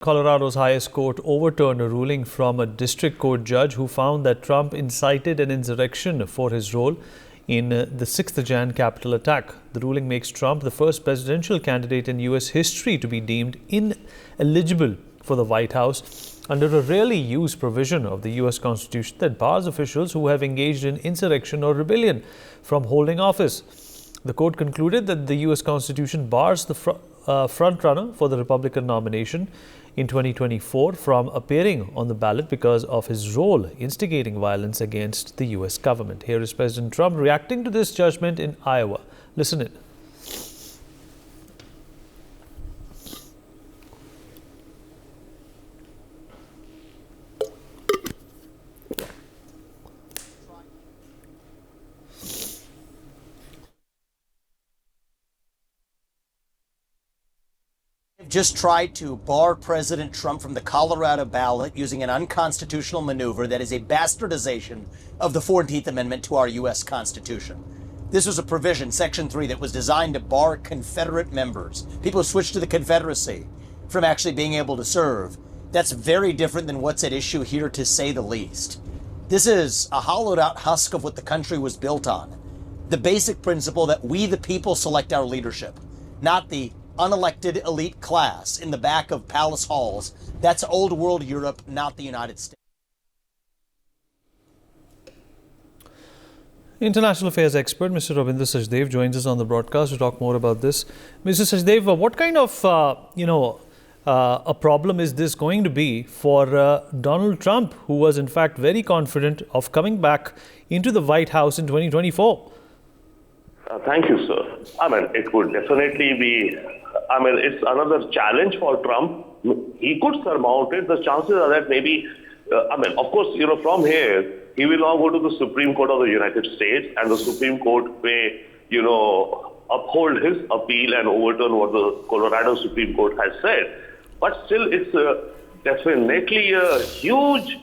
Colorado's highest court overturned a ruling from a district court judge who found that Trump incited an insurrection for his role in the 6th Jan Capitol attack. The ruling makes Trump the first presidential candidate in U.S. history to be deemed ineligible for the White House under a rarely used provision of the U.S. Constitution that bars officials who have engaged in insurrection or rebellion from holding office. The court concluded that the U.S. Constitution bars the frontrunner for the Republican nomination in 2024 from appearing on the ballot because of his role instigating violence against the U.S. government. Here is President Trump reacting to this judgment in Iowa. Listen in. Just tried to bar President Trump from the Colorado ballot using an unconstitutional maneuver that is a bastardization of the 14th Amendment to our U.S. Constitution. This was a provision, Section 3, that was designed to bar Confederate members, people who switched to the Confederacy, from actually being able to serve. That's very different than what's at issue here, to say the least. This is a hollowed out husk of what the country was built on. The basic principle that we, the people, select our leadership, not the unelected elite class in the back of palace halls. That's old world Europe, not the United States. International affairs expert Mr. Ravinder Sachdev joins us on the broadcast to talk more about this. Mr. Sachdev, what kind of a problem is this going to be for Donald Trump, who was in fact very confident of coming back into the White House in 2024? Thank you, sir. It would definitely be, it's another challenge for Trump. He could surmount it. The chances are that maybe, of course, from here, he will now go to the Supreme Court of the United States, and the Supreme Court may, uphold his appeal and overturn what the Colorado Supreme Court has said. But still, it's definitely a huge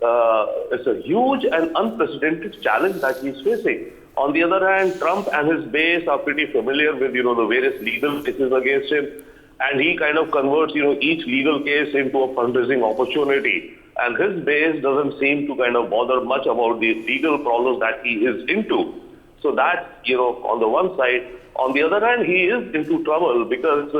and unprecedented challenge that he's facing. On the other hand, Trump and his base are pretty familiar with, the various legal cases against him. And he kind of converts, each legal case into a fundraising opportunity. And his base doesn't seem to kind of bother much about the legal problems that he is into. So that's, on the one side. On the other hand, he is into trouble because,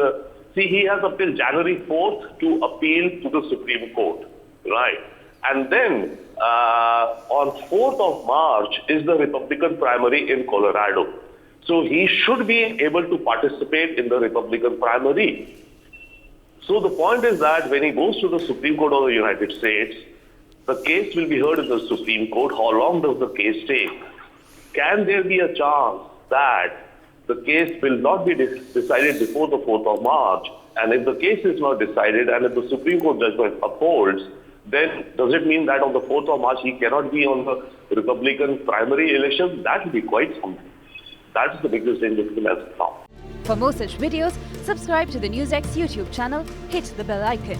he has up till January 4th to appeal to the Supreme Court, right? And then on 4th of March is the Republican primary in Colorado. So he should be able to participate in the Republican primary. So the point is that when he goes to the Supreme Court of the United States, the case will be heard in the Supreme Court. How long does the case take? Can there be a chance that the case will not be decided before the 4th of March? And if the case is not decided and if the Supreme Court judgment upholds, then does it mean that on the 4th of March he cannot be on the Republican primary election? That would be quite something. That's the biggest danger to him as of now. For more such videos, subscribe to the NewsX YouTube channel, hit the bell icon.